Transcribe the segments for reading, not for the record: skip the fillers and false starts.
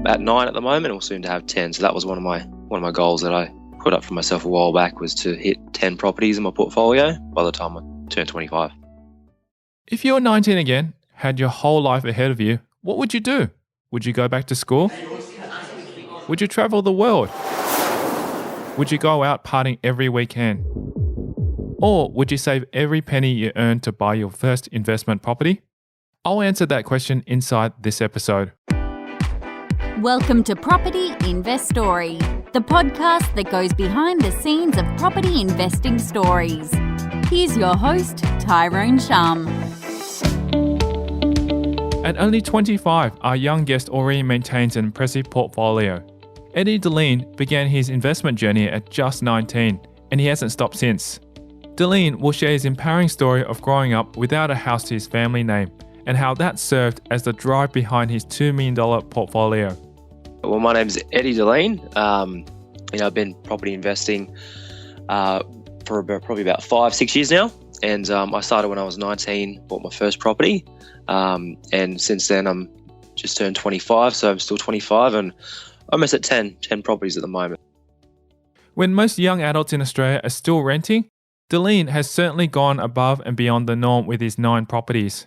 at 9 at the moment, or soon to have 10. So that was one of my goals that I put up for myself a while back, was to hit 10 properties in my portfolio by the time I turned 25. If you were 19 again, had your whole life ahead of you, what would you do? Would you go back to school? Would you travel the world? Would you go out partying every weekend? Or would you save every penny you earned to buy your first investment property? I'll answer that question inside this episode. Welcome to Property Investory, the podcast that goes behind the scenes of property investing stories. Here's your host, Tyrone Shum. At only 25, our young guest already maintains an impressive portfolio. Eddie Dilleen began his investment journey at just 19, and he hasn't stopped since. Dilleen will share his empowering story of growing up without a house to his family name, and how that served as the drive behind his $2 million portfolio. Well, my name's Eddie Dilleen. I've been property investing for probably about 5-6 years now. And I started when I was 19, bought my first property. And since then, I'm just turned 25, so I'm still 25 and almost at 10 properties at the moment. When most young adults in Australia are still renting, Dilleen has certainly gone above and beyond the norm with his 9 properties.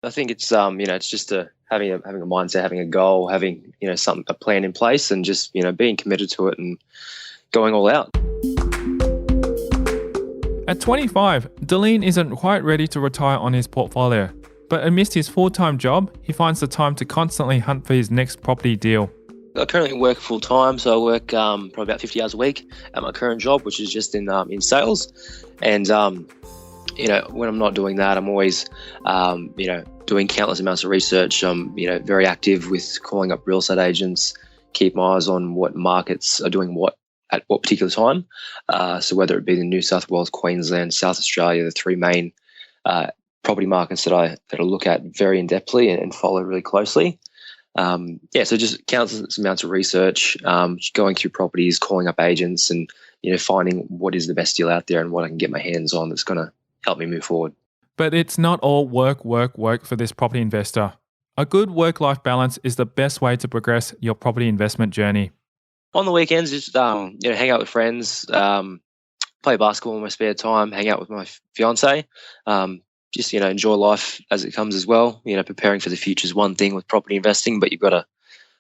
I think it's it's just having a mindset, having a goal, having a plan in place, and just being committed to it and going all out. At 25, Dilleen isn't quite ready to retire on his portfolio, but amidst his full-time job, he finds the time to constantly hunt for his next property deal. I currently work full-time, so I work probably about 50 hours a week at my current job, which is just in sales. And when I'm not doing that, I'm always doing countless amounts of research. I'm very active with calling up real estate agents, keep my eyes on what markets are doing what at what particular time. So whether it be the New South Wales, Queensland, South Australia, the 3 main property markets that I look at very in-depthly and follow really closely. So just countless amounts of research, going through properties, calling up agents, and finding what is the best deal out there and what I can get my hands on that's going to help me move forward. But it's not all work for this property investor. A good work-life balance is the best way to progress your property investment journey. On the weekends, just hang out with friends, play basketball in my spare time, hang out with my fiance. Just enjoy life as it comes as well. Preparing for the future is one thing with property investing, but you've got to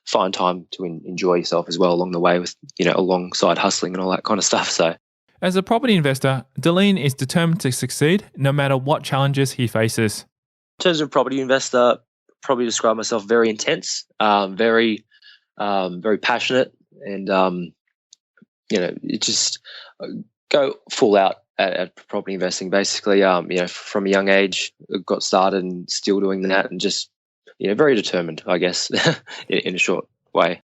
find time to enjoy yourself as well along the way with alongside hustling and all that kind of stuff. So, as a property investor, Dilleen is determined to succeed no matter what challenges he faces. In terms of property investor, probably describe myself very intense, very passionate, and it just go full out at property investing. Basically, from a young age, got started and still doing that, and just very determined, I guess, in a short way.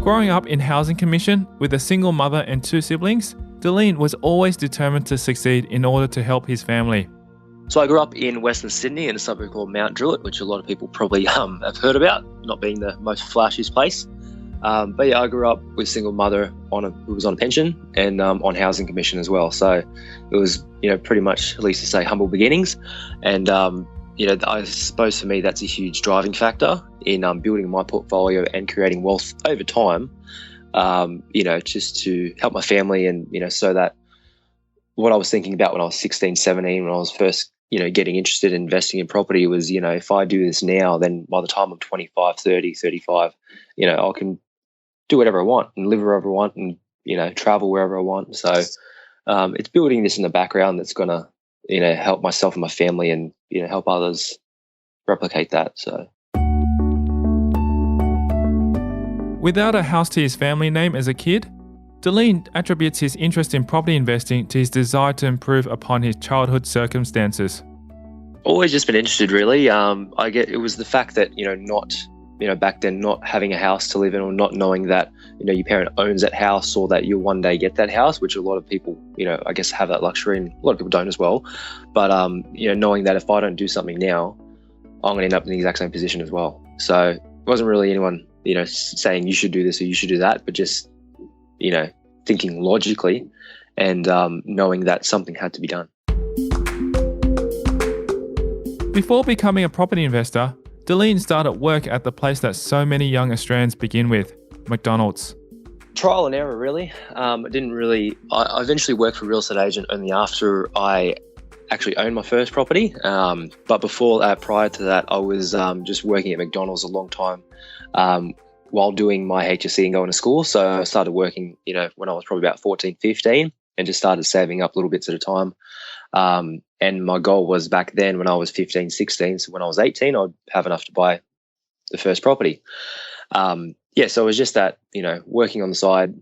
Growing up in housing commission with a single mother and 2 siblings, Dilleen was always determined to succeed in order to help his family. So I grew up in Western Sydney in a suburb called Mount Druitt, which a lot of people probably have heard about, not being the most flashiest place. But yeah, I grew up with a single mother who was on a pension and on housing commission as well. So it was pretty much, at least to say, humble beginnings. And I suppose for me that's a huge driving factor in building my portfolio and creating wealth over time. Just to help my family, and so that what I was thinking about when I was 16, 17, when I was first getting interested in investing in property was, if I do this now, then by the time I'm 25, 30, 35, I can do whatever I want and live wherever I want and, travel wherever I want. So it's building this in the background that's going to, help myself and my family and, help others replicate that. So. Without a house to his family name as a kid, Dilleen attributes his interest in property investing to his desire to improve upon his childhood circumstances. Always just been interested, really. It was the fact that, back then not having a house to live in, or not knowing that, your parent owns that house, or that you'll one day get that house, which a lot of people, I guess have that luxury, and a lot of people don't as well. But, knowing that if I don't do something now, I'm going to end up in the exact same position as well. So it wasn't really anyone, saying you should do this or you should do that, but just, thinking logically and knowing that something had to be done. Before becoming a property investor, Dilleen started work at the place that so many young Australians begin with, McDonald's. Trial and error, really. I eventually worked for a real estate agent only after I actually owned my first property. But before that, prior to that, I was just working at McDonald's a long time while doing my HSC and going to school. So I started working, when I was probably about 14, 15 and just started saving up little bits at a time. And my goal was back then when I was 15, 16, so when I was 18, I'd have enough to buy the first property. So it was just that, working on the side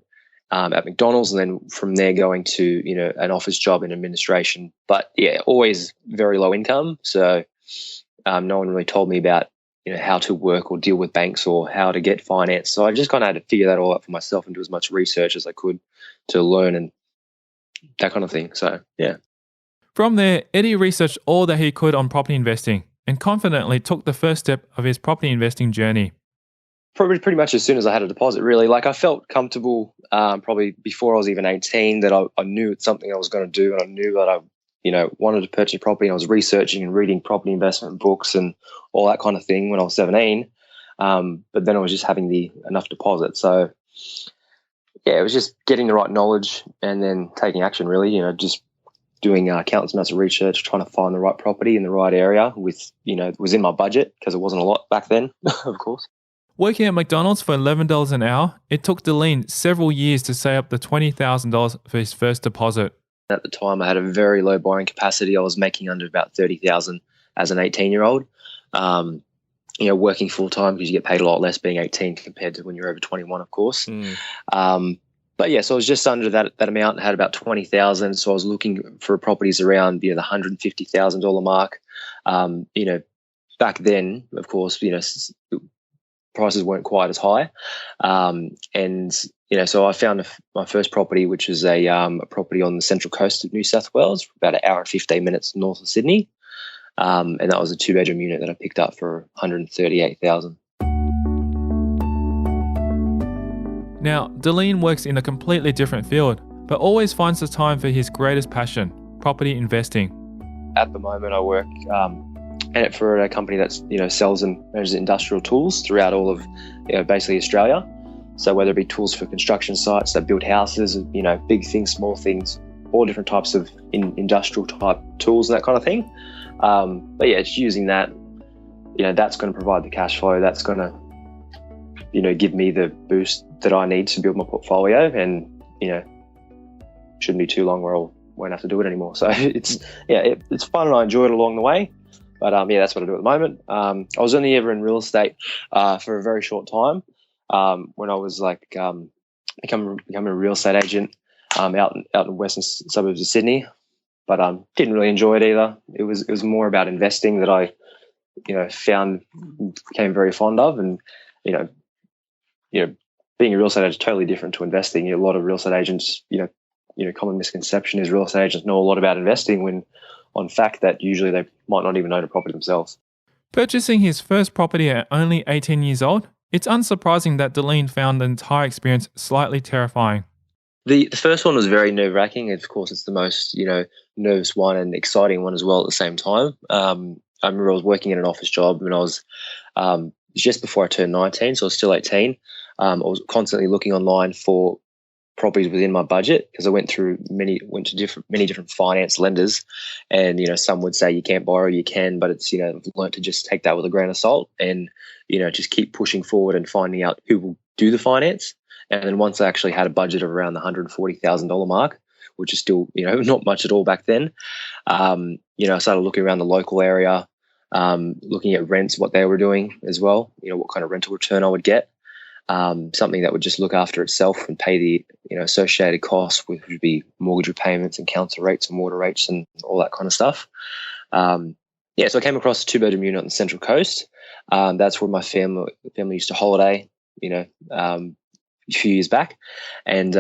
at McDonald's, and then from there going to, an office job in administration. But yeah, always very low income. So no one really told me about, how to work or deal with banks or how to get finance. So I just kind of had to figure that all out for myself and do as much research as I could to learn and that kind of thing. So, yeah. From there, Eddie researched all that he could on property investing and confidently took the first step of his property investing journey. Probably pretty much as soon as I had a deposit, really. Like I felt comfortable probably before I was even 18 that I knew it's something I was going to do, and I knew that I wanted to purchase property, and I was researching and reading property investment books and all that kind of thing when I was 17. But then I was just having enough deposit. So, yeah, it was just getting the right knowledge and then taking action, really, just doing countless amounts of research, trying to find the right property in the right area with, it was in my budget because it wasn't a lot back then, of course. Working at McDonald's for $11 an hour, it took Dilleen several years to save up the $20,000 for his first deposit. At the time, I had a very low borrowing capacity. I was making under about $30,000 as an 18-year-old. Working full-time because you get paid a lot less being 18 compared to when you're over 21, of course. But yeah, so I was just under that amount and had about $20,000. So I was looking for properties around, the $150,000 mark. Back then, of course, prices weren't quite as high. So I found my first property, which is a property on the central coast of New South Wales, about an hour and 15 minutes north of Sydney. And that was a 2-bedroom unit that I picked up for $138,000. Now, Dilleen works in a completely different field, but always finds the time for his greatest passion, property investing. At the moment, I work for a company that sells and manages industrial tools throughout all of basically Australia. So whether it be tools for construction sites that build houses, big things, small things, all different types of industrial type tools and that kind of thing. But yeah, it's using that. That's going to provide the cash flow. That's going to give me the boost that I need to build my portfolio, and shouldn't be too long where I won't have to do it anymore. So it's fun and I enjoy it along the way. But that's what I do at the moment. I was only ever in real estate for a very short time when I was becoming a real estate agent out in western suburbs of Sydney. But didn't really enjoy it either. It was more about investing that I became very fond of, and being a real estate agent is totally different to investing. A lot of real estate agents, common misconception is real estate agents know a lot about investing, when on fact that usually they might not even own a property themselves. Purchasing his first property at only 18 years old, it's unsurprising that Dilleen found the entire experience slightly terrifying. The first one was very nerve-wracking. Of course, it's the most, nervous one and exciting one as well at the same time. I remember I was working in an office job when I was just before I turned 19, so I was still 18. I was constantly looking online for properties within my budget because I went to many different finance lenders, and some would say you can't borrow, you can, but it's I've learned to just take that with a grain of salt and just keep pushing forward and finding out who will do the finance. And then once I actually had a budget of around the $140,000 mark, which is still not much at all back then, I started looking around the local area, looking at rents, what they were doing as well, what kind of rental return I would get. Something that would just look after itself and pay the associated costs, which would be mortgage repayments and council rates and water rates and all that kind of stuff. So I came across a 2-bedroom unit on the Central Coast. That's where my family used to holiday, a few years back, and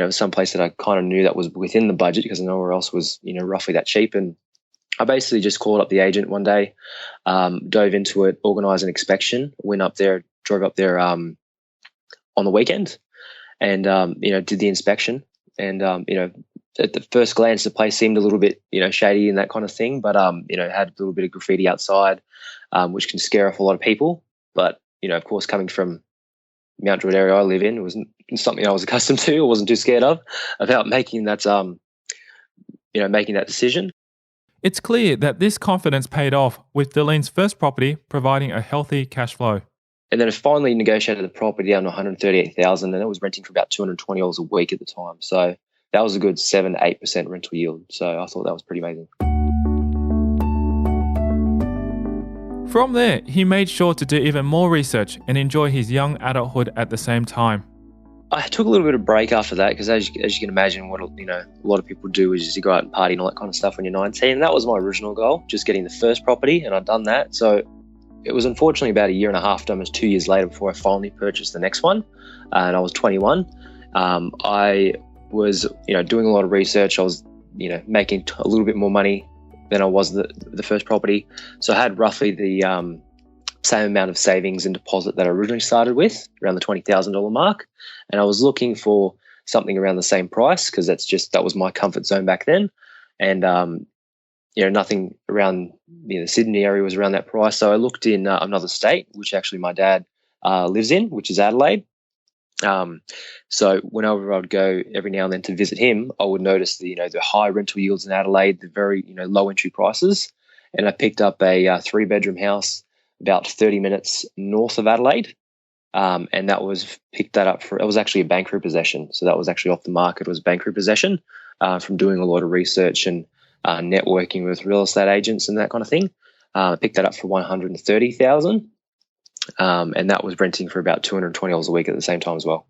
some place that I kind of knew that was within the budget because nowhere else was roughly that cheap. And I basically just called up the agent one day, dove into it, organised an inspection, drove up there on the weekend, and did the inspection, and at the first glance, the place seemed a little bit, shady and that kind of thing, but, had a little bit of graffiti outside, which can scare off a lot of people. But, of course, coming from Mount Druitt area I live in, it wasn't something I was accustomed to or wasn't too scared of about making that, making that decision. It's clear that this confidence paid off, with Dilleen's first property providing a healthy cash flow. And then I finally negotiated the property down to $138,000, and it was renting for about $220 a week at the time. So that was a good 7-8% rental yield. So I thought that was pretty amazing. From there, he made sure to do even more research and enjoy his young adulthood at the same time. I took a little bit of break after that because, as you can imagine, what a lot of people do is you go out and party and all that kind of stuff when you're 19. And that was my original goal, just getting the first property, and I'd done that. So it was unfortunately about a year and a half, almost 2 years later, before I finally purchased the next one, and I was 21. I was, doing a lot of research. I was, making a little bit more money than I was the first property. So I had roughly the same amount of savings and deposit that I originally started with, around the $20,000 mark. And I was looking for something around the same price because that was my comfort zone back then. And, nothing around the Sydney area was around that price. So I looked in another state, which actually my dad lives in, which is Adelaide. So whenever I'd go every now and then to visit him, I would notice the high rental yields in Adelaide, the very low entry prices, and I picked up a 3-bedroom house about 30 minutes north of Adelaide, and that was picked that up for. It was actually a bank repossession, so that was actually off the market. It was bank repossession from doing a lot of research and networking with real estate agents and that kind of thing. I picked that up for $130,000. And that was renting for about $220 a week at the same time as well.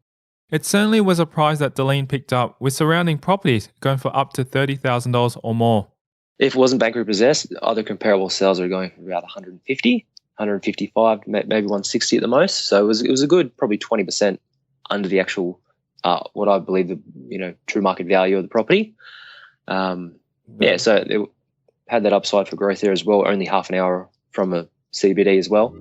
It certainly was a price that Dilleen picked up, with surrounding properties going for up to $30,000 or more. If it wasn't bank repossessed, other comparable sales are going for about 150, 155, maybe 160 at the most. So it was a good probably 20% under the actual what I believe the true market value of the property. So it had that upside for growth there as well. Only half an hour from a CBD as well.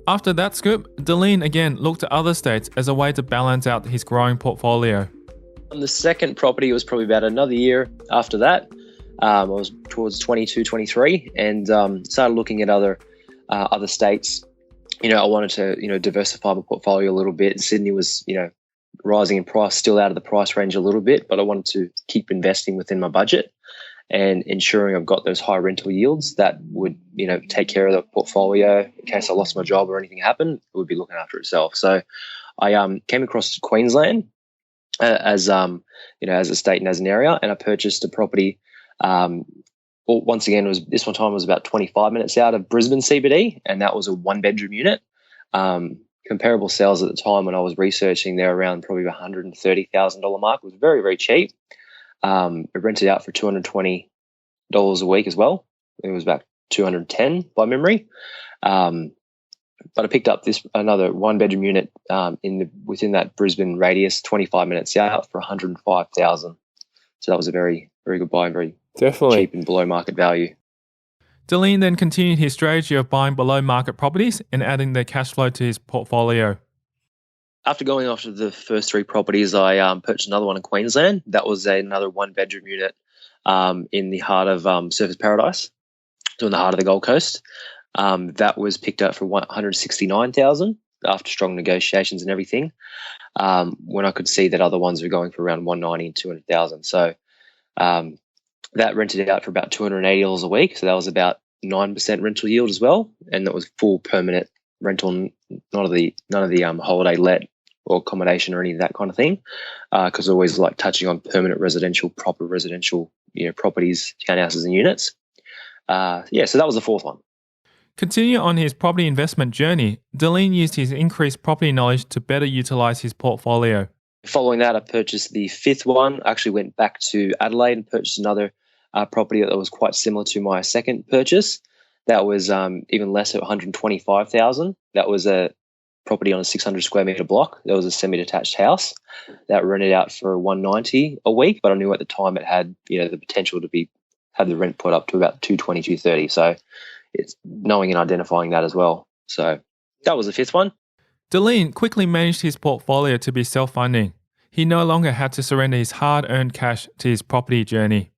After that scoop, Dilleen again looked to other states as a way to balance out his growing portfolio. On the second property, it was probably about another year after that. I was towards 22, 23, and started looking at other states. I wanted to diversify my portfolio a little bit. Sydney was rising in price, still out of the price range a little bit, but I wanted to keep investing within my budget and ensuring I've got those high rental yields that would, take care of the portfolio in case I lost my job or anything happened. It would be looking after itself. So I came across Queensland as a state and as an area, and I purchased a property. Once again, this one time was about 25 minutes out of Brisbane CBD, and that was a 1-bedroom unit. Comparable sales at the time when I was researching, they're around probably the $130,000 mark. It was very, very cheap. It rented out for $220 a week as well. It was about $210 by memory. But I picked up another 1-bedroom unit within that Brisbane radius, 25 minutes out, for $105,000. So that was a very, very good buy, and very cheap and below market value. Dilleen then continued his strategy of buying below market properties and adding their cash flow to his portfolio. After going after the first 3 properties, I purchased another one in Queensland. That was another 1-bedroom unit in the heart of Surfers Paradise, so in the heart of the Gold Coast. That was picked up for $169,000 after strong negotiations and everything. When I could see that other ones were going for around $190,000 and $200,000. So that rented out for about $280 a week. So that was about 9% rental yield as well, and that was full permanent rental, none of the holiday let or accommodation or any of that kind of thing. Because I always like touching on permanent residential, proper residential, properties, townhouses, and units. So that was the fourth one. Continue on his property investment journey, Dilleen used his increased property knowledge to better utilise his portfolio. Following that, I purchased the 5th one. I actually went back to Adelaide and purchased another property that was quite similar to my second purchase. That was even less at $125,000. That was a property on a 600 square metre block. That was a semi-detached house that rented out for $190 a week, but I knew at the time it had the potential to have the rent put up to about $220, $230. So it's knowing and identifying that as well. So that was the 5th one. Dilleen quickly managed his portfolio to be self-funding. he no longer had to surrender his hard-earned cash to his property journey.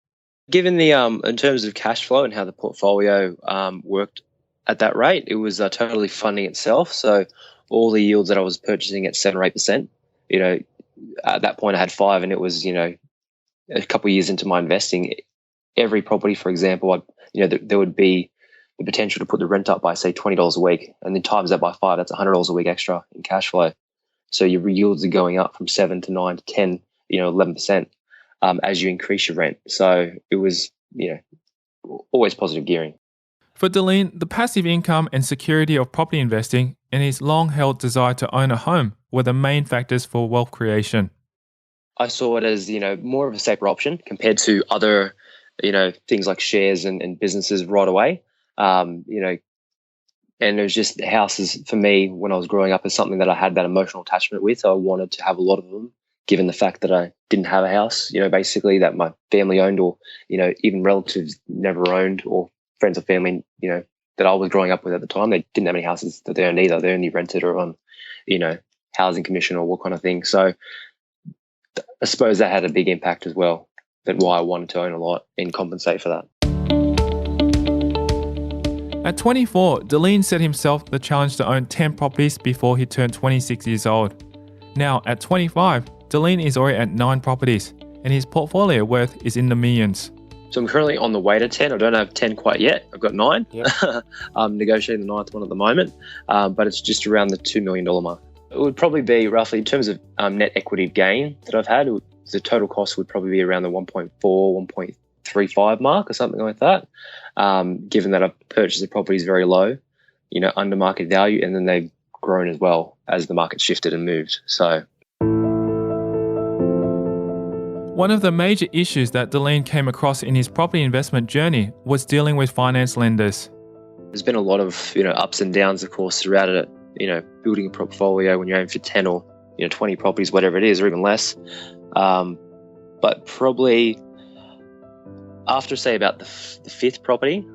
Given the in terms of cash flow and how the portfolio worked at that rate, it was totally funding itself. So all the yields that I was purchasing at 7 or 8%, at that point I had 5, and it was, a couple of years into my investing, every property, for example, there would be the potential to put the rent up by, say, $20 a week, and then times that by 5, that's $100 a week extra in cash flow. So your yields are going up from 7 to 9 to 10, 11%. As you increase your rent. So it was, always positive gearing. For Dilleen, the passive income and security of property investing and his long-held desire to own a home were the main factors for wealth creation. I saw it as, more of a safer option compared to other, things like shares and businesses right away. And it was just houses for me when I was growing up is something that I had that emotional attachment with. I wanted to have a lot of them, given the fact that I didn't have a house, basically that my family owned, or, even relatives never owned, or friends or family, that I was growing up with at the time. They didn't have any houses that they owned either. They only rented or on, housing commission or what kind of thing. So I suppose that had a big impact as well, that why I wanted to own a lot and compensate for that. At 24, Dilleen set himself the challenge to own 10 properties before he turned 26 years old. Now, at 25, Dilleen is already at 9 properties, and his portfolio worth is in the millions. So I'm currently on the way to 10. I don't have 10 quite yet. I've got 9. Yep. I'm negotiating the 9th one at the moment, but it's just around the $2 million mark. It would probably be roughly, in terms of net equity gain that I've had, the total cost would probably be around the 1.4, 1.35 mark or something like that, given that I've purchased the properties very low, under market value, and then they've grown as well as the market shifted and moved. So one of the major issues that Dilleen came across in his property investment journey was dealing with finance lenders. There's been a lot of ups and downs, of course, throughout it. Building a portfolio when you're aiming for 10 or 20 properties, whatever it is, or even less. But probably after, say, about the 5th property,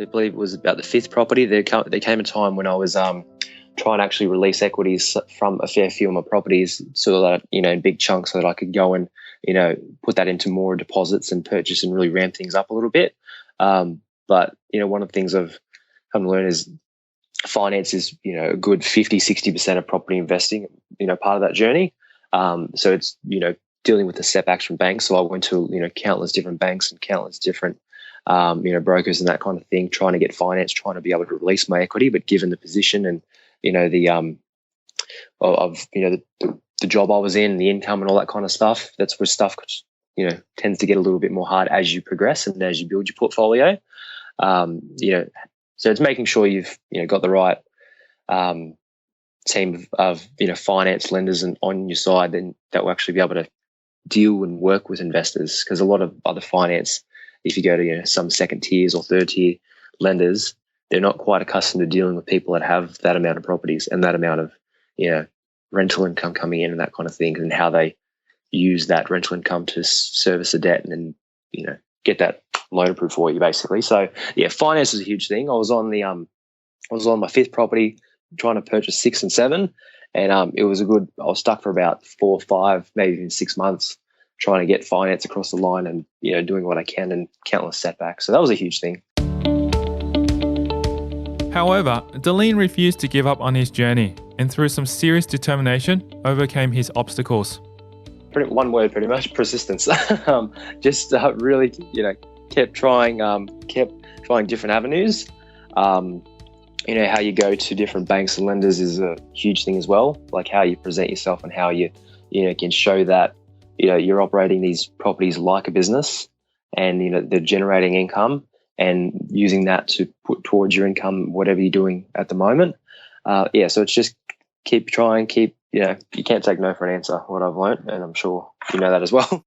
I believe it was about the 5th property, there came a time when I was trying to actually release equities from a fair few of my properties, so that in big chunks, so that I could go and put that into more deposits and purchase and really ramp things up a little bit. But one of the things I've come to learn is finance is a good 50-60% of property investing, part of that journey. So it's dealing with the setbacks from banks. So I went to countless different banks and countless different brokers and that kind of thing, trying to get finance, trying to be able to release my equity. But given the position and the job I was in, the income and all that kind of stuff, that's where stuff tends to get a little bit more hard as you progress and as you build your portfolio. So it's making sure you've got the right team of finance lenders and on your side, then that will actually be able to deal and work with investors. Because a lot of other finance, if you go to some second tiers or third tier lenders, they're not quite accustomed to dealing with people that have that amount of properties and that amount of rental income coming in and that kind of thing, and how they use that rental income to service the debt and then get that loan approved for you, basically. So yeah, finance is a huge thing. I was on my 5th property trying to purchase 6 and 7, and it was I was stuck for about 4, 5, maybe even 6 months trying to get finance across the line and doing what I can, and countless setbacks. So that was a huge thing. However, Dilleen refused to give up on his journey, and through some serious determination, overcame his obstacles. One word, pretty much: persistence. Really, kept trying different avenues. How you go to different banks and lenders is a huge thing as well. Like how you present yourself and how you can show that you're operating these properties like a business, and they're generating income, and using that to put towards your income, whatever you're doing at the moment. So it's just keep trying, you can't take no for an answer, what I've learned, and I'm sure you know that as well.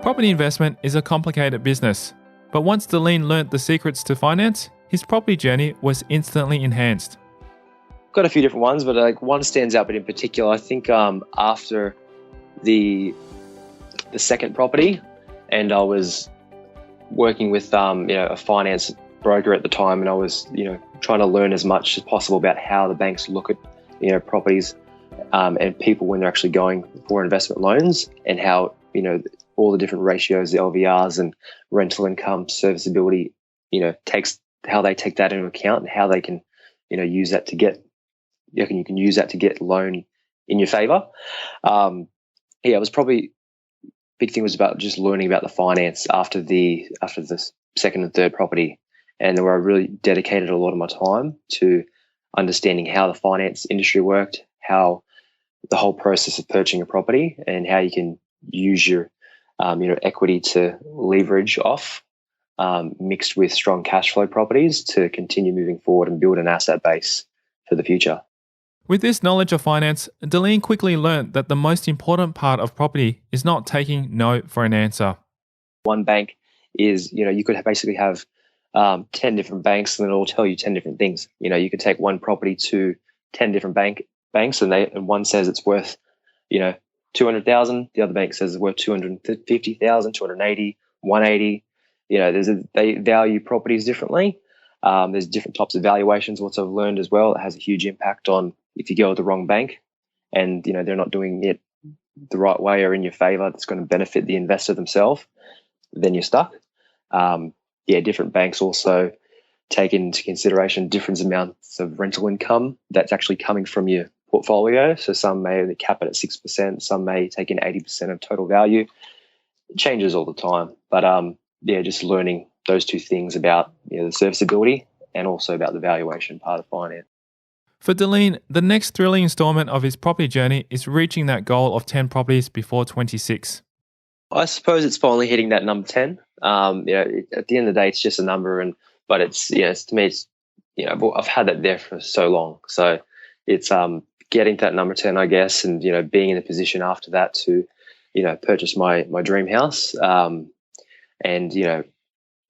Property investment is a complicated business, but once Dilleen learnt the secrets to finance, his property journey was instantly enhanced. Got a few different ones, but one stands out, but in particular, I think after the 2nd property, and I was working with a finance broker at the time, and I was trying to learn as much as possible about how the banks look at properties, and people when they're actually going for investment loans, and how, all the different ratios, the LVRs and rental income, serviceability, how they take that into account, and how they can, use that to get, you can use that to get loan in your favor. It was probably, big thing was about just learning about the finance after the second and third property, and where I really dedicated a lot of my time to understanding how the finance industry worked, how the whole process of purchasing a property, and how you can use your equity to leverage off, mixed with strong cash flow properties to continue moving forward and build an asset base for the future. With this knowledge of finance, Dilleen quickly learned that the most important part of property is not taking no for an answer. One bank is, you could basically have 10 different banks, and it'll tell you 10 different things. You could take one property to 10 different banks, and one says it's worth, 200,000. The other bank says it's worth 250,000, 280, 180. They value properties differently. There's different types of valuations. What I've learned as well, it has a huge impact on if you go with the wrong bank, and they're not doing it the right way or in your favor, that's going to benefit the investor themselves, then you're stuck. Different banks also take into consideration different amounts of rental income that's actually coming from your portfolio. So some may cap it at 6%, some may take in 80% of total value. It changes all the time, but just learning those two things about the serviceability and also about the valuation part of finance. For Dilleen, the next thrilling installment of his property journey is reaching that goal of 10 properties before 26. I suppose it's finally hitting that number 10. At the end of the day, it's just a number, but it's to me, it's I've had that there for so long. So it's getting to that number 10, I guess, and being in a position after that to purchase my dream house, and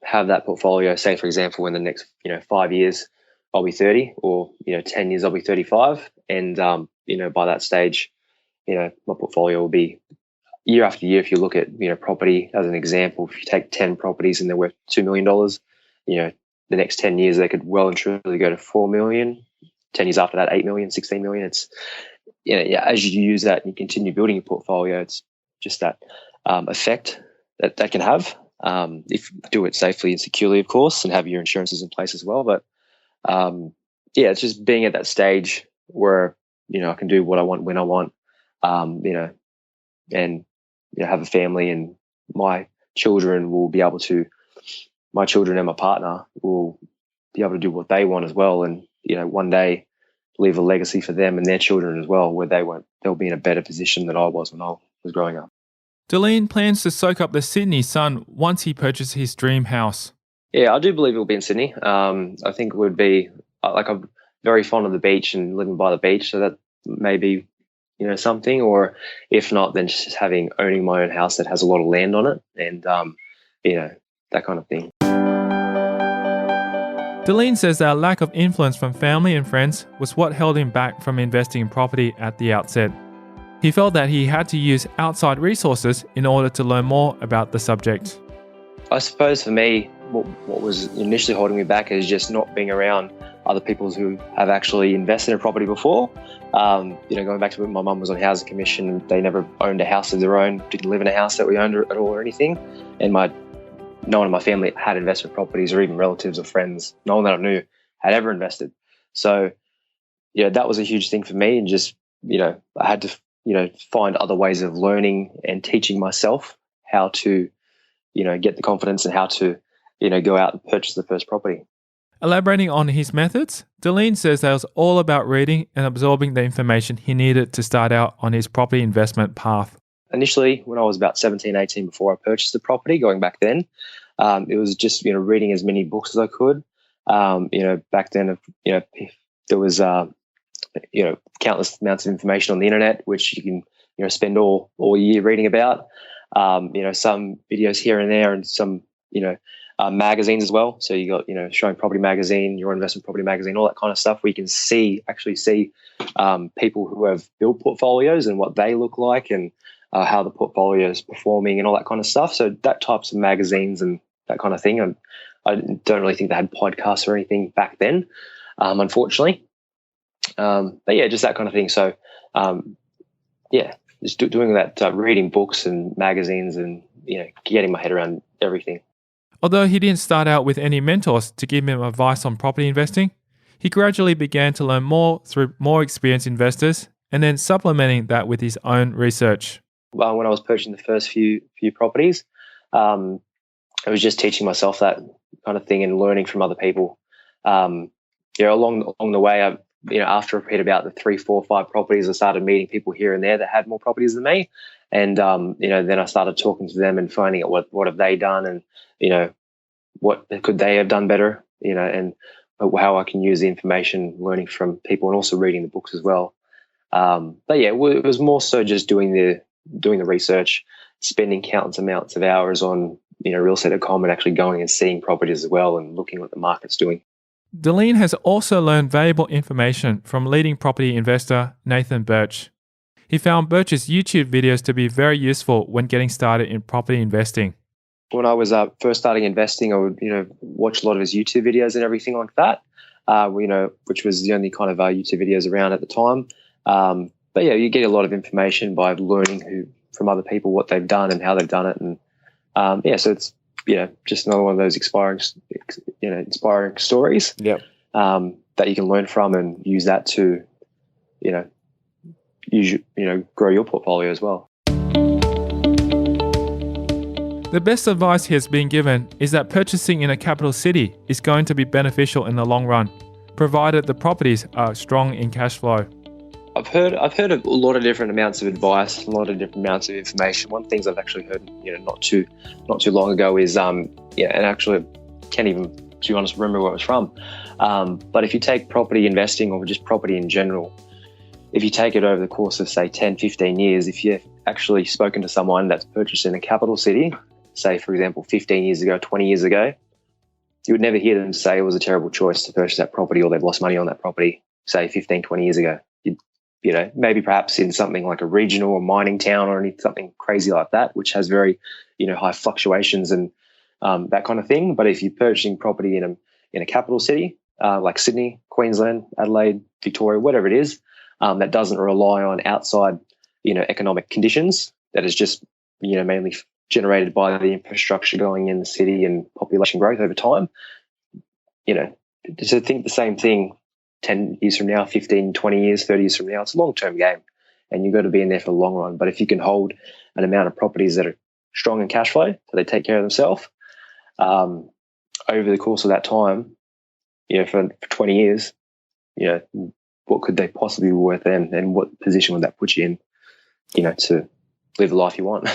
have that portfolio. Say, for example, in the next 5 years, I'll be 30, or 10 years I'll be 35, and by that stage, my portfolio will be year after year. If you look at property as an example, if you take 10 properties and they're worth $2 million, the next 10 years they could well and truly go to 4 million. 10 years after that, 8 million, 16 million. It's as you use that and you continue building your portfolio, it's just that effect that can have, if you do it safely and securely, of course, and have your insurances in place as well. But it's just being at that stage where I can do what I want when I want, and have a family, and my children and my partner will be able to do what they want as well, and one day leave a legacy for them and their children as well, where they'll be in a better position than I was when I was growing up. Dilleen plans to soak up the Sydney sun once he purchases his dream house. Yeah, I do believe it will be in Sydney. I think it would be, I'm very fond of the beach and living by the beach, so that may be, something, or if not, then just owning my own house that has a lot of land on it, and, that kind of thing. Dilleen says that lack of influence from family and friends was what held him back from investing in property at the outset. He felt that he had to use outside resources in order to learn more about the subject. I suppose for me, what was initially holding me back is just not being around other people who have actually invested in property before. Going back to when my mum was on housing commission, they never owned a house of their own, didn't live in a house that we owned at all or anything. And no one in my family had investment properties, or even relatives or friends, no one that I knew had ever invested. So, that was a huge thing for me. And just, I had to, find other ways of learning and teaching myself how to, get the confidence and how to, go out and purchase the first property. Elaborating on his methods, Dilleen says that it was all about reading and absorbing the information he needed to start out on his property investment path. Initially, when I was about 17, 18, before I purchased the property, going back then, it was just, reading as many books as I could. Back then, there was, countless amounts of information on the internet, which you can, spend all year reading about. Some videos here and there, and some, magazines as well. So you got, Showing Property Magazine, Your Investment Property Magazine, all that kind of stuff, where you can actually see people who have built portfolios and what they look like, and how the portfolio is performing and all that kind of stuff. So that types of magazines and that kind of thing. And I don't really think they had podcasts or anything back then, unfortunately. But yeah, just that kind of thing. So just doing that, reading books and magazines, and getting my head around everything. Although he didn't start out with any mentors to give him advice on property investing, he gradually began to learn more through more experienced investors and then supplementing that with his own research. When I was purchasing the first few properties, I was just teaching myself that kind of thing and learning from other people. Along the way, after I read about the 3, 4, 5 properties, I started meeting people here and there that had more properties than me. And, then I started talking to them and finding out what have they done, and, what could they have done better, and how I can use the information, learning from people and also reading the books as well. It was more so just doing the research, spending countless amounts of hours on, realestate.com, and actually going and seeing properties as well and looking what the market's doing. Dilleen has also learned valuable information from leading property investor Nathan Birch. He found Birch's YouTube videos to be very useful when getting started in property investing. When I was first starting investing, I would, watch a lot of his YouTube videos and everything like that, which was the only kind of YouTube videos around at the time. You get a lot of information by learning from other people, what they've done and how they've done it. And so it's, just another one of those inspiring stories that you can learn from and use that to, grow your portfolio as well. The best advice he has been given is that purchasing in a capital city is going to be beneficial in the long run, provided the properties are strong in cash flow. I've heard a lot of different amounts of advice, a lot of different amounts of information. One of the things I've actually heard, not too long ago is, and actually I can't even, to be honest, remember where it was from. But if you take property investing or just property in general, if you take it over the course of say 10, 15 years, if you've actually spoken to someone that's purchased in a capital city, say for example 15 years ago, 20 years ago, you would never hear them say it was a terrible choice to purchase that property or they've lost money on that property, say 15, 20 years ago. Maybe perhaps in something like a regional or mining town or something crazy like that, which has very, high fluctuations and that kind of thing. But if you're purchasing property in a capital city like Sydney, Queensland, Adelaide, Victoria, whatever it is, that doesn't rely on outside, economic conditions, that is just, mainly generated by the infrastructure going in the city and population growth over time, to think the same thing 10 years from now, 15, 20 years, 30 years from now, it's a long-term game and you've got to be in there for the long run. But if you can hold an amount of properties that are strong in cash flow, so they take care of themselves, over the course of that time, for 20 years, what could they possibly be worth then, and what position would that put you in, to live the life you want?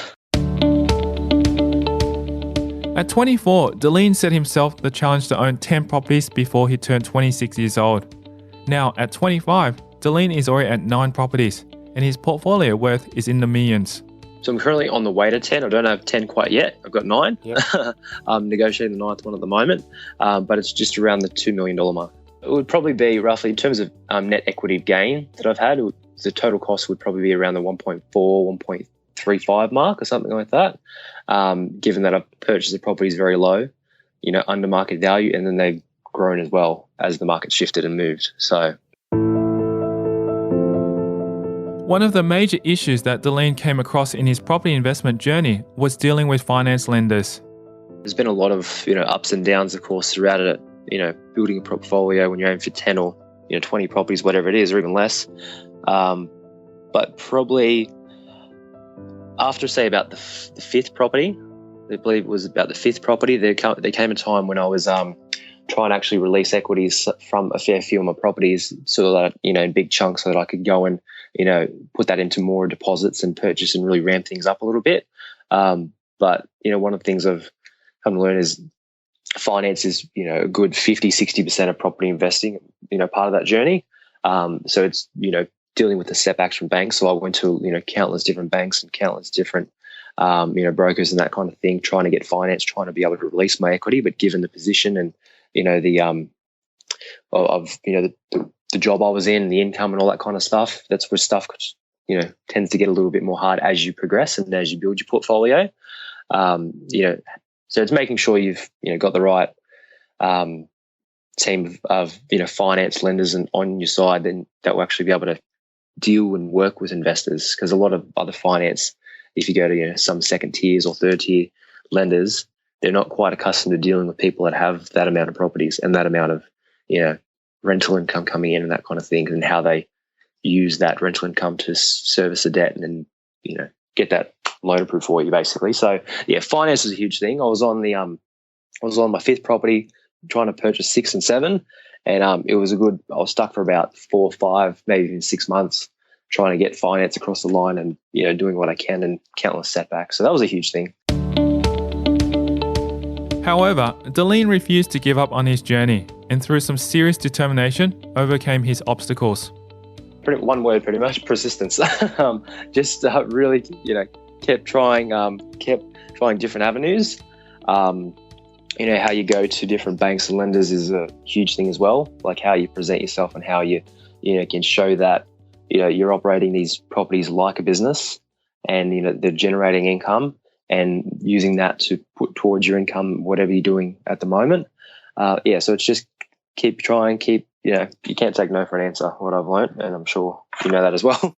At 24, Dilleen set himself the challenge to own 10 properties before he turned 26 years old. Now, at 25, Dilleen is already at 9 properties, and his portfolio worth is in the millions. So I'm currently on the way to 10. I don't have 10 quite yet. I've got 9. Yep. I'm negotiating the 9th one at the moment, but it's just around the $2 million mark. It would probably be roughly, in terms of net equity gain that I've had, the total cost would probably be around the 1.4, 1.35 mark or something like that, given that I've purchased the properties very low, under market value, and then they've grown as well as the market shifted and moved. So one of the major issues that Dilleen came across in his property investment journey was dealing with finance lenders. There's been a lot of ups and downs, of course, throughout it. Building a portfolio when you're aiming for 10 or 20 properties, whatever it is, or even less. But probably after, say, about the 5th property, I believe it was about the 5th property, there came a time when I was trying to actually release equities from a fair few of my properties, so that, in big chunks, so that I could go and, put that into more deposits and purchase and really ramp things up a little bit. But, one of the things I've come to learn is finance is, a good 50-60% of property investing, part of that journey. So it's, dealing with the setbacks from banks. So I went to, countless different banks and countless different, brokers and that kind of thing, trying to get finance, trying to be able to release my equity. But given the position and, the job I was in, the income and all that kind of stuff, that's where stuff, tends to get a little bit more hard as you progress and as you build your portfolio. So it's making sure you've, got the right, team of finance lenders and on your side, then that will actually be able to deal and work with investors. Because a lot of other finance, if you go to some second tiers or third tier lenders, they're not quite accustomed to dealing with people that have that amount of properties and that amount of rental income coming in and that kind of thing, and how they use that rental income to service the debt and then get that loan approved for you, basically. So yeah, finance is a huge thing. I was on my fifth property trying to purchase 6 and 7, and I was stuck for about 4 or 5, maybe even 6 months trying to get finance across the line and doing what I can, and countless setbacks. So that was a huge thing. However, Dilleen refused to give up on his journey, and through some serious determination, overcame his obstacles. One word, pretty much: persistence. Really, kept trying different avenues. How you go to different banks and lenders is a huge thing as well. Like how you present yourself and how you can show that you're operating these properties like a business, and they're generating income, and using that to put towards your income, whatever you're doing at the moment. So it's just keep trying, you can't take no for an answer, what I've learned, and I'm sure you know that as well.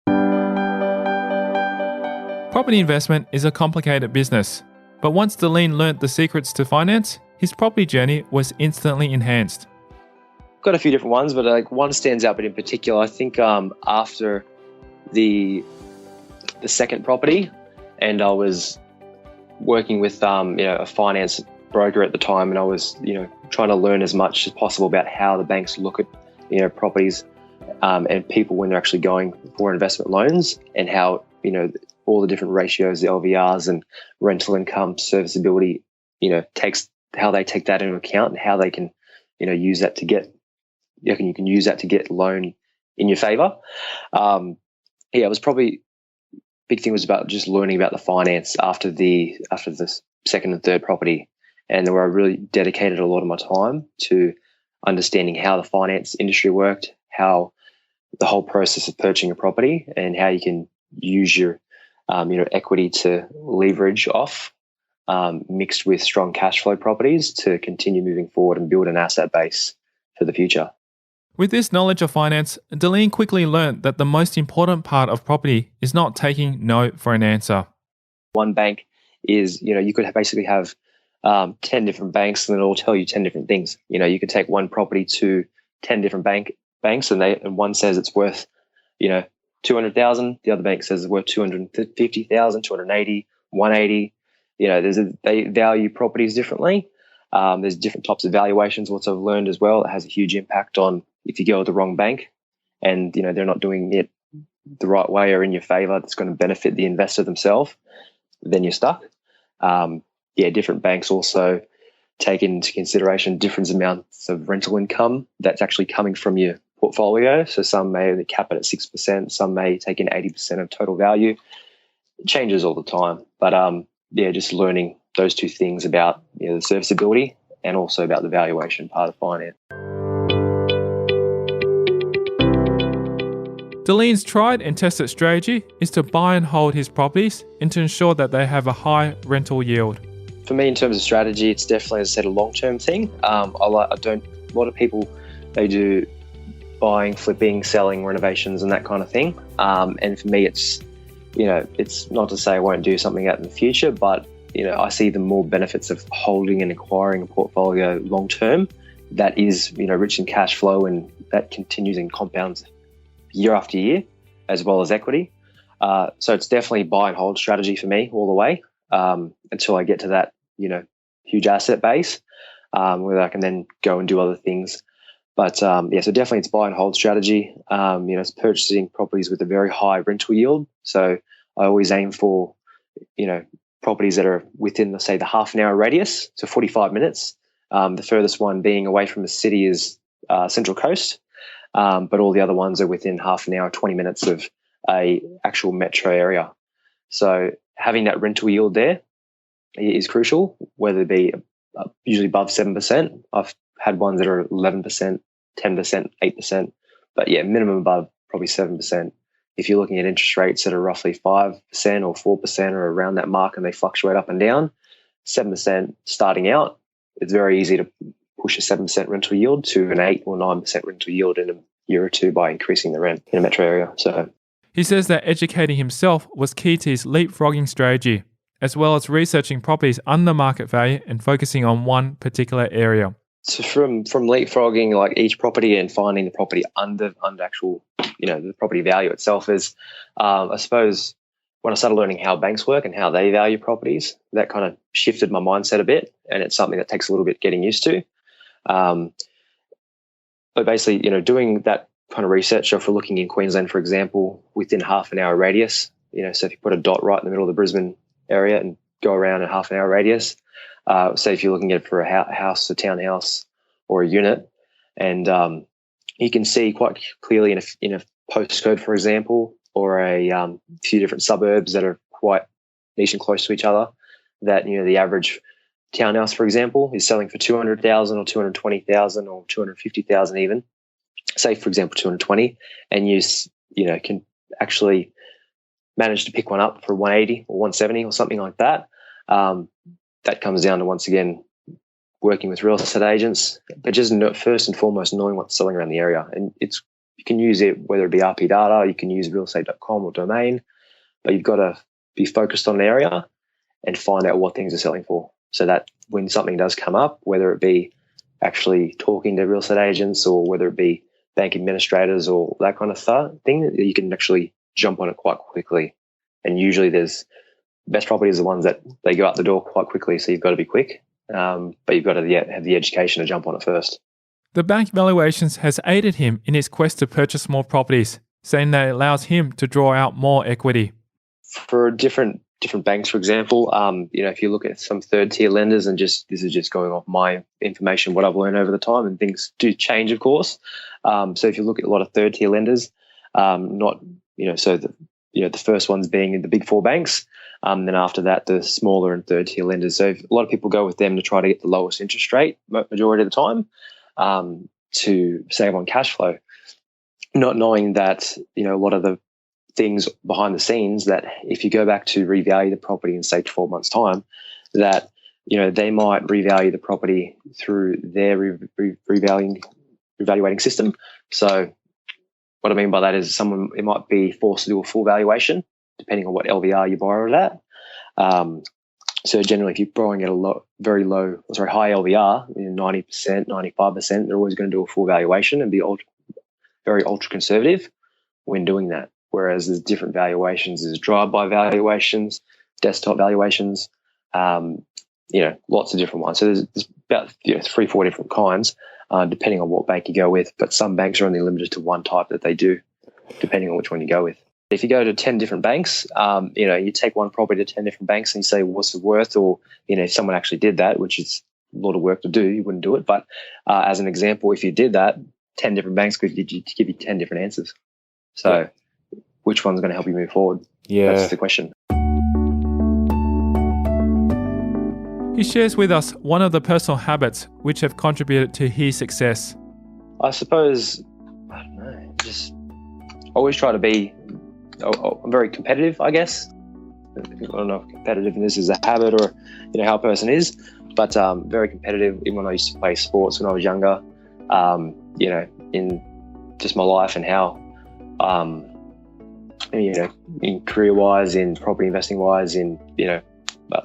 Property investment is a complicated business, but once Dilleen learnt the secrets to finance, his property journey was instantly enhanced. Got a few different ones, but one stands out, but in particular, I think after the second property, and I was working with a finance broker at the time, and I was trying to learn as much as possible about how the banks look at properties and people when they're actually going for investment loans, and how all the different ratios, the LVRs and rental income, serviceability, how they take that into account, and how they can use that to get you can use that to get loan in your favor. It was probably big thing was about just learning about the finance after the second and third property, and where I really dedicated a lot of my time to understanding how the finance industry worked, how the whole process of purchasing a property, and how you can use your equity to leverage off, mixed with strong cash flow properties to continue moving forward and build an asset base for the future. With this knowledge of finance, Dilleen quickly learnt that the most important part of property is not taking no for an answer. One bank is, you could basically have 10 different banks, and it'll tell you 10 different things. You could take one property to 10 different banks, and one says it's worth, 200,000. The other bank says it's worth 250,000, 280, 180. They value properties differently. There's different types of valuations. What I've learned as well, it has a huge impact on if you go with the wrong bank, and they're not doing it the right way or in your favor, that's going to benefit the investor themselves, then you're stuck. Different banks also take into consideration different amounts of rental income that's actually coming from your portfolio. So some may cap it at 6%, some may take in 80% of total value. It changes all the time, but just learning those two things about the serviceability and also about the valuation part of finance. Dilleen's tried and tested strategy is to buy and hold his properties and to ensure that they have a high rental yield. For me, in terms of strategy, it's definitely, as I said, a long-term thing. A lot of people, they do buying, flipping, selling, renovations and that kind of thing. And for me, it's not to say I won't do something out in the future, but I see the more benefits of holding and acquiring a portfolio long term that is rich in cash flow, and that continues and compounds year after year, as well as equity. So it's definitely buy and hold strategy for me all the way until I get to that huge asset base where I can then go and do other things. But so definitely it's buy and hold strategy. It's purchasing properties with a very high rental yield. So I always aim for properties that are within, let's say, the half an hour radius, so 45 minutes. The furthest one being away from the city is Central Coast, but all the other ones are within half an hour, 20 minutes of a actual metro area. So having that rental yield there is crucial, whether it be usually above 7%. I've had ones that are 11%, 10%, 8%, but minimum above probably 7%. If you're looking at interest rates that are roughly 5% or 4% or around that mark, and they fluctuate up and down, 7% starting out, it's very easy to push a 7% rental yield to an 8 or 9% rental yield in a year or two by increasing the rent in a metro area. So he says that educating himself was key to his leapfrogging strategy, as well as researching properties under market value and focusing on one particular area. So from leapfrogging like each property and finding the property under actual, the property value itself is, I suppose, when I started learning how banks work and how they value properties, that kind of shifted my mindset a bit, and it's something that takes a little bit getting used to. But basically, doing that kind of research, so if we're looking in Queensland, for example, within half an hour radius, so if you put a dot right in the middle of the Brisbane area and go around a half an hour radius, say if you're looking at it for a house, a townhouse, or a unit, and you can see quite clearly in a postcode, for example, or a few different suburbs that are quite niche and close to each other, that the average townhouse, for example, is selling for $200,000 or $220,000 or $250,000 even. Say, for example, 220, and you can actually manage to pick one up for 180 or 170 or something like that. That comes down to, once again, working with real estate agents, but just first and foremost knowing what's selling around the area. And you can use it, whether it be RP data, you can use realestate.com or domain, but you've got to be focused on the area and find out what things are selling for, so that when something does come up, whether it be actually talking to real estate agents or whether it be bank administrators or that kind of thing, you can actually jump on it quite quickly. And usually best properties are the ones that they go out the door quite quickly, so you've got to be quick. But you've got to have the education to jump on it first. The bank valuations has aided him in his quest to purchase more properties, saying that it allows him to draw out more equity. For different banks, for example, if you look at some third-tier lenders, and this is just going off my information, what I've learned over the time, and things do change, of course. So if you look at a lot of third-tier lenders, the first ones being the big four banks, then after that, the smaller and third-tier lenders. So a lot of people go with them to try to get the lowest interest rate majority of the time, to save on cash flow, not knowing that, a lot of the things behind the scenes, that if you go back to revalue the property in, say, 12 months' time, that, they might revalue the property through their revaluating system. So what I mean by that is it might be forced to do a full valuation, depending on what LVR you borrow it at. So generally, if you're borrowing at a high LVR, 90%, 95%, they're always going to do a full valuation and be very ultra conservative when doing that. Whereas there's different valuations, there's drive-by valuations, desktop valuations, lots of different ones. So there's about 3-4 different kinds, depending on what bank you go with. But some banks are only limited to one type that they do, depending on which one you go with. If you go to 10 different banks, you take one property to 10 different banks and you say, what's it worth? Or, if someone actually did that, which is a lot of work to do, you wouldn't do it. But as an example, if you did that, 10 different banks could give you 10 different answers. So which one's going to help you move forward? Yeah. That's the question. He shares with us one of the personal habits which have contributed to his success. I suppose, I don't know, just always try to be, I'm very competitive, I guess. I don't know if competitiveness is a habit or, how a person is, but very competitive. Even when I used to play sports when I was younger, in just my life and how, in career-wise, in property investing-wise,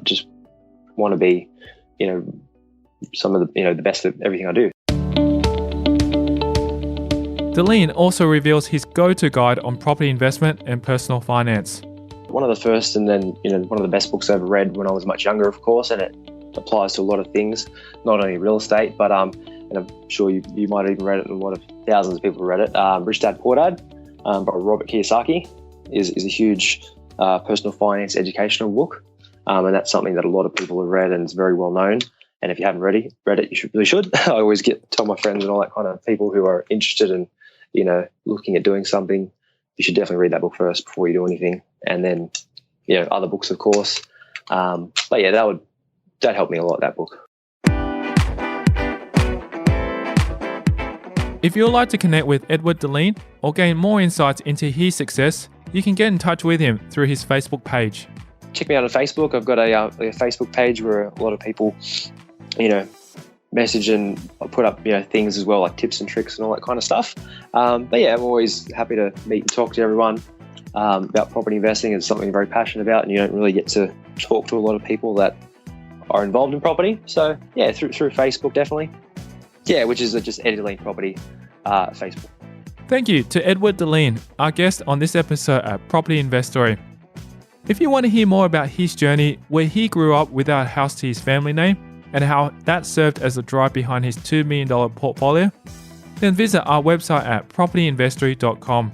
just want to be, some of the best at everything I do. Dilleen also reveals his go-to guide on property investment and personal finance. One of the first and then, one of the best books I ever read when I was much younger, of course, and it applies to a lot of things, not only real estate, but, and I'm sure you might have even read it, and a lot of thousands of people read it, Rich Dad, Poor Dad, by Robert Kiyosaki, is a huge personal finance educational book. And that's something that a lot of people have read and it's very well known. And if you haven't read it, you really should. I always tell my friends and all that kind of people who are interested in, looking at doing something, you should definitely read that book first before you do anything. And then, other books, of course. But yeah, that helped me a lot, that book. If you'd like to connect with Edward Dilleen or gain more insights into his success, you can get in touch with him through his Facebook page. Check me out on Facebook. I've got a Facebook page where a lot of people, message and I put up, things as well, like tips and tricks and all that kind of stuff. But yeah, I'm always happy to meet and talk to everyone about property investing. It's something I'm very passionate about, and you don't really get to talk to a lot of people that are involved in property. So yeah, through Facebook, definitely. Yeah, which is just Dilleen Property Facebook. Thank you to Edward Dilleen, our guest on this episode at Property Invest Story. If you want to hear more about his journey, where he grew up without a house to his family name, and how that served as the drive behind his $2 million portfolio, then visit our website at propertyinvestory.com.